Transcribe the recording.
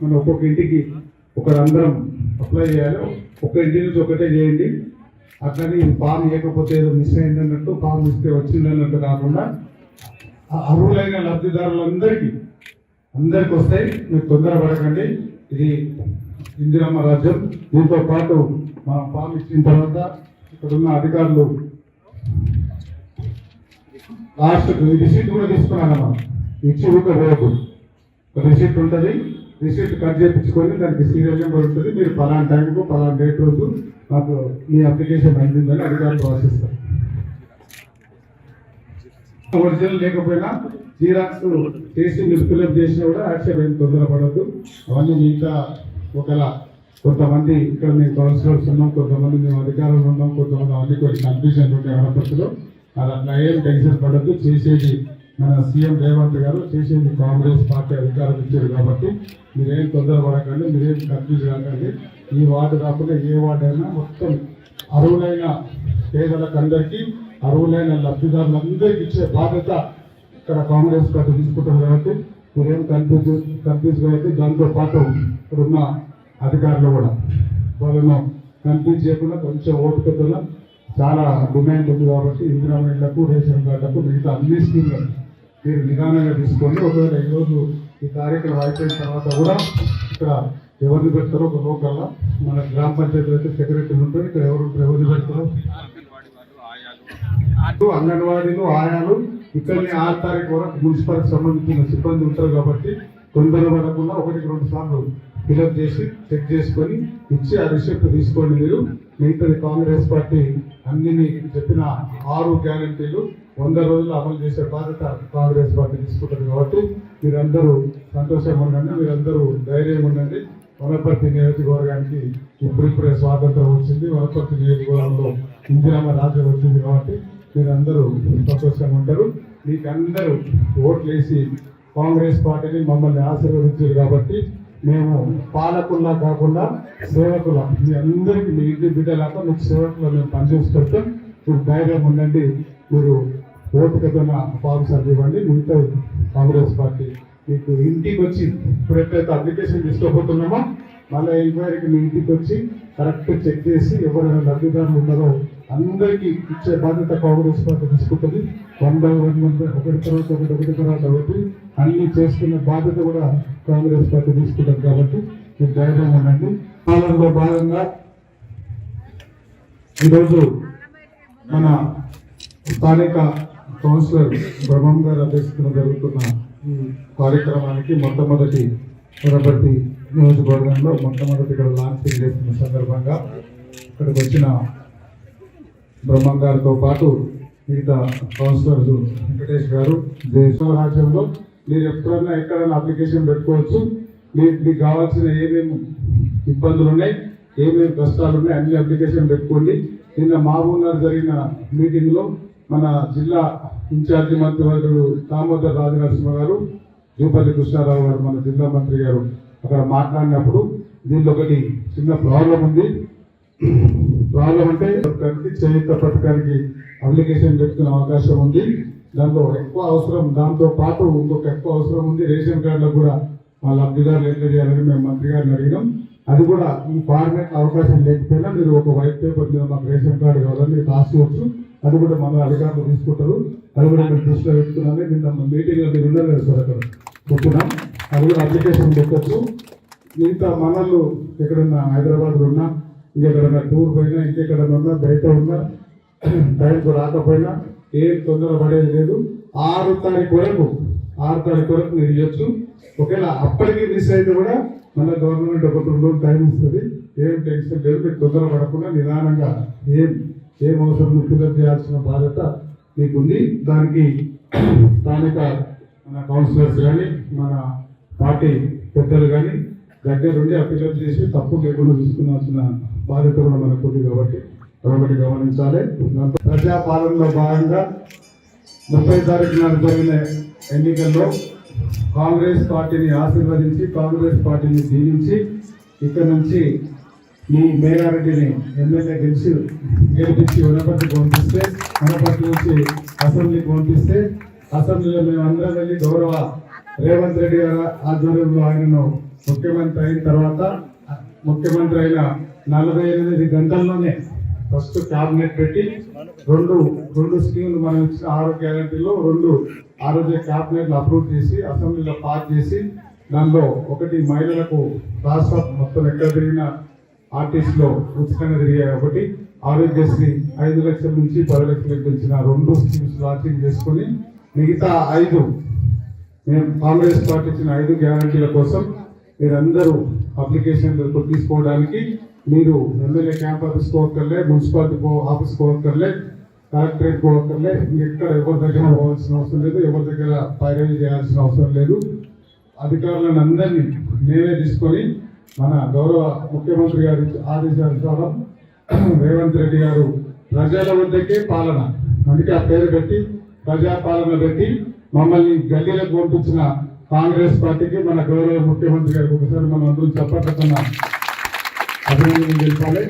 మనం ఒక్కొక్క ఇంటికి ఒకరందరం అప్లై చేయాలి. ఒక్క ఇంటి నుంచి ఒకటే చేయండి. అట్లని ఫామ్ ఇవ్వకపోతే ఏదో మిస్ అయింది అన్నట్టు, ఫామ్ ఇస్తే వచ్చింది అన్నట్టు కాకుండా అర్హులైన లబ్ధిదారులందరికీ వస్తాయి. మీరు తొందరపడకండి. ఇది ఇందిరమ్మ రాజ్యం. దీంతో పాటు మా ఫామ్ ఇచ్చిన తర్వాత ఇక్కడ ఉన్న అధికారులు లాస్ట్ రిసీట్ కూడా తీసుకున్నాను. ఇచ్చి ఊకపోవద్దు. రిసీట్ ఉంటుంది. రిసీట్ కట్ చేయించుకొని దానికి సీరియల్ నెంబర్ ఉంటుంది. మీరు పలానా టైంకు పలానా డేట్ రోజు మాకు మీ అప్లికేషన్ అందిందని అధికారులు ప్రాసెస్తారు. ఒరిజినల్ లేకపోయినా జీరాక్స్ చేసి మీరు ఫిల్అప్ చేసినా కూడా యాక్షన్ ఏం తొందరపడద్దు. అవన్నీ మిగతా ఒకవేళ కొంతమంది ఇక్కడ మేము కౌన్సిలర్స్ ఉన్నాం, కొంతమంది మేము అధికారులు ఉన్నాం, కొంతమంది అవన్నీ కొన్ని కన్ఫ్యూజన్ ఉంటాయి వనపర్తిలో. అది అట్లా ఏం టెన్షన్ పడద్దు. చేసేది మన సీఎం రేవంత్ గారు, చేసేది కాంగ్రెస్ పార్టీ అధికారం ఇచ్చారు కాబట్టి మీరేం తొందరపడకండి, మీరేం కన్ఫ్యూజ్ కాకండి. ఈ వార్డు కాకుండా ఏ వార్డు అయినా మొత్తం అర్హులైన పేదలకు అందరికీ, అర్హులైన లబ్ధిదారులందరికీ ఇచ్చే బాధ్యత ఇక్కడ కాంగ్రెస్ పార్టీ తీసుకుంటారు కాబట్టి మీరేం కన్ఫ్యూజ్ కాబట్టి దాంతో పాటు ఇక్కడున్న అధికారులు కూడా వాళ్ళను కన్ఫ్యూజ్ చేయకుండా కొంచెం ఓపికతో చాలా డిమాండ్ ఉంది కాబట్టి ఇందిరమ్మ ఇళ్లకు, రేషన్ కార్డులకు, మిగతా అన్ని స్కీమ్లకు మీరు నిదానంగా తీసుకోండి. ఒకవేళ ఈరోజు ఈ కార్యక్రమం అయిపోయిన తర్వాత కూడా ఇక్కడ ఎవరిని పెడతారో ఒక లోకల్లా మన గ్రామ పంచాయతీ అయితే సెక్రటరీ ఉంటుంది. ఇక్కడ ఎవరిని పెడతారో అంగన్వాడీలు, ఆయాలు ఇక్కడనే 6 తారీఖు వరకు మున్సిపాలిటీకి సంబంధించిన సిబ్బంది ఉంటారు కాబట్టి తొందరపడకుండా 1-2 సార్లు ఫిల్అప్ చేసి చెక్ చేసుకొని ఇచ్చి ఆ రిసిప్ట్ తీసుకోండి. మీరు మిగతాది కాంగ్రెస్ పార్టీ అన్ని చెప్పిన 6 గ్యారంటీలు 100 రోజులు అమలు చేసే బాధ్యత కాంగ్రెస్ పార్టీ తీసుకుంటుంది కాబట్టి మీరందరూ సంతోషంగా ఉండండి, మీరందరూ ధైర్యం ఉండండి. వనపర్తి నియోజకవర్గానికి ఇప్పుడిప్పుడే స్వాతంత్రం వచ్చింది. వనపర్తి నియోజకవర్గంలో ఇందిరమ్మ రాజ్యం వచ్చింది కాబట్టి మీరందరూ సంతోషంగా ఉంటారు. మీకందరూ ఓట్లు వేసి కాంగ్రెస్ పార్టీని మమ్మల్ని ఆశీర్వదించారు కాబట్టి మేము పాలకుల్లా కాకుండా సేవకుల, మీ అందరికీ మీ ఇంటి బిడ్డలాగా మీకు సేవకులు మేము పనిచేసి పెడతాం. మీరు ధైర్యం ఉండండి. మీరు ఓపికతో ఫామ్స్ ఇవ్వండి. మిగతా కాంగ్రెస్ పార్టీ మీకు ఇంటికి వచ్చి ఇప్పుడు ఎట్లయితే అప్లికేషన్ తీసుకోబోతున్నామో మళ్ళీ ఎంక్వైరీకి మీ ఇంటికి వచ్చి కరెక్ట్ చెక్ చేసి ఎవరైనా లబ్ధిదారులు ఉన్నారో అందరికీ ఇచ్చే బాధ్యత కాంగ్రెస్ పార్టీ తీసుకుంటుంది. 1 by 1 ఒకటి తర్వాత ఒకటి అన్ని చేసుకునే బాధ్యత కూడా కాంగ్రెస్ పార్టీ తీసుకుంటుంది కాబట్టి మీరు ధైర్యం ఉండండి. పాలనలో భాగంగా ఈరోజు మన స్థానిక కౌన్సిలర్ బ్రహ్మం గారు అధ్యక్షతన జరుగుతున్న ఈ కార్యక్రమానికి మొట్టమొదటి వనపర్తి నియోజకవర్గంలో మొట్టమొదటిగా లాంచింగ్ చేస్తున్న సందర్భంగా ఇక్కడికి వచ్చిన బ్రహ్మం గారితో పాటు మిగతా కౌన్సిలర్స్ వెంకటేష్ గారు, దేశ రాజ్యంలో మీరు ఎప్పుడన్నా ఎక్కడైనా అప్లికేషన్ పెట్టుకోవచ్చు. మీకు కావాల్సిన ఏమేమి ఇబ్బందులు ఉన్నాయి, ఏమేమి కష్టాలు ఉన్నాయి అన్ని అప్లికేషన్ పెట్టుకోండి. నిన్న మహబూబ్నగర్ జరిగిన మీటింగ్లో మన జిల్లా ఇన్ఛార్జి మంత్రివర్యులు దామోదర్ రాజనరసింహ గారు, జూపల్లి కృష్ణారావు గారు మన జిల్లా మంత్రి గారు అక్కడ మాట్లాడినప్పుడు దీనిలో ఒకటి చిన్న ప్రాబ్లం ఉంది. ప్రాబ్లం అంటే చేయుత పథకానికి అప్లికేషన్ పెట్టుకునే అవకాశం ఉంది. దాంట్లో ఎక్కువ అవసరం, దాంతో పాటు ఇంకొక ఎక్కువ అవసరం ఉంది. రేషన్ కార్డులకు కూడా వాళ్ళ లబ్ధిదారులు ఎట్లా చేయాలని మేము మంత్రి గారిని అడిగినాం. అది కూడా ఈ ఫార్మేట్ అవకాశం లేకపోయినా మీరు ఒక వైట్ పేపర్ మీద మాకు రేషన్ కార్డు కావాలని మీరు రాసుకోవచ్చు. అది కూడా మన అధికారులు తీసుకుంటారు. అది కూడా మేము దృష్టిలో పెట్టుకున్నామే. నిన్న మీటింగ్లో మీరు ఉన్నారు కదా సార్, అక్కడ చెప్పుకున్నాం. అది కూడా అప్లికేషన్ పెట్టచ్చు. మిగతా మనలు ఎక్కడన్నా హైదరాబాద్లో ఉన్నా, ఇంకెక్కడన్నా టూర్ పోయినా, ఇంకెక్కడన్నా ఉన్నా, బయట ఉన్నా, టైంకు రాకపోయినా ఏం తొందర పడేది లేదు. 6 తారీఖు వరకు మీరు ఇవ్వచ్చు. ఒకవేళ అప్పటికి మిస్ అయితే కూడా మన గవర్నమెంట్ ఒక 2 రోజులు టైం ఇస్తుంది. ఏం టెన్షన్ లేదు. మీరు తొందర పడకుండా నిదానంగా ఏం అవసరం ఫిల్అప్ చేయాల్సిన బాధ్యత మీకుంది. దానికి స్థానిక మన కౌన్సిలర్స్ కానీ, మన పార్టీ పెద్దలు కానీ దగ్గరుండి ఆ ఫిల్అప్ చేసి తప్పు లేకుండా చూసుకున్నాల్సిన బాధ్యత కూడా మనకుంది కాబట్టి ఒకటి గమనించాలి. ప్రజాపాలనలో భాగంగా 30 తారీఖు నాడు జరిగిన ఎన్నికల్లో కాంగ్రెస్ పార్టీని ఆశీర్వదించి, కాంగ్రెస్ పార్టీని దీవించి ఇక్కడ నుంచి ఈ మేఘారెడ్డిని ఎమ్మెల్యే గెలిపించి వనపర్తికి పంపిస్తే, వనపర్తి నుంచి అసెంబ్లీకి పంపిస్తే, అసెంబ్లీలో మేము అందరం వెళ్ళి గౌరవ రేవంత్ రెడ్డి గారి ఆధ్వర్యంలో ఆయనను ముఖ్యమంత్రి అయిన తర్వాత ముఖ్యమంత్రి అయిన 48 గంటల్లోనే ఫస్ట్ క్యాబినెట్ పెట్టి రెండు స్కీములు మనం ఇచ్చిన 6 గ్యారెంటీలో 2 ఆ రోజే క్యాబినెట్ అప్రూవ్ చేసి అసెంబ్లీలో పాస్ చేసి దానిలో ఒకటి మహిళలకు రాష్ట్ర మొత్తం ఎక్కడ తిరిగిన ఆర్టీసీలో ఉచితంగా తిరిగాయి, ఒకటి ఆరోగ్యశ్రీ 5 లక్షల నుంచి 10 లక్షలకు పెంచిన 2 స్కీమ్స్ లాంచింగ్ చేసుకొని మిగతా 5 మేము కాంగ్రెస్ పార్టీ ఇచ్చిన 5 గ్యారంటీల కోసం మీరందరూ అప్లికేషన్లు తీసుకోవడానికి మీరు ఎమ్మెల్యే క్యాంప్ ఆఫీస్ పోవక్కర్లే, మున్సిపాలిటీ ఆఫీస్ పోవక్కర్లే, కలెక్టరేట్ పోవక్కర్లే, ఎక్కడ ఎవరి దగ్గర పోవాల్సిన అవసరం లేదు, ఎవరి దగ్గర పైరవీ చేయాల్సిన అవసరం లేదు. అధికారులను అందరినీ నేనే తీసుకొని మన గౌరవ ముఖ్యమంత్రి గారి ఆదేశానుసారం రేవంత్ రెడ్డి గారు ప్రజల వద్దకే పాలన, అందుకే ఆ పేరు పెట్టి ప్రజాపాలన పెట్టి మమ్మల్ని గల్లీలకు పంపించిన కాంగ్రెస్ పార్టీకి మన గౌరవ ముఖ్యమంత్రి గారికి ఒకసారి మనం అందరూ చెప్పకుండా అభినందనలు తెలిపాలి.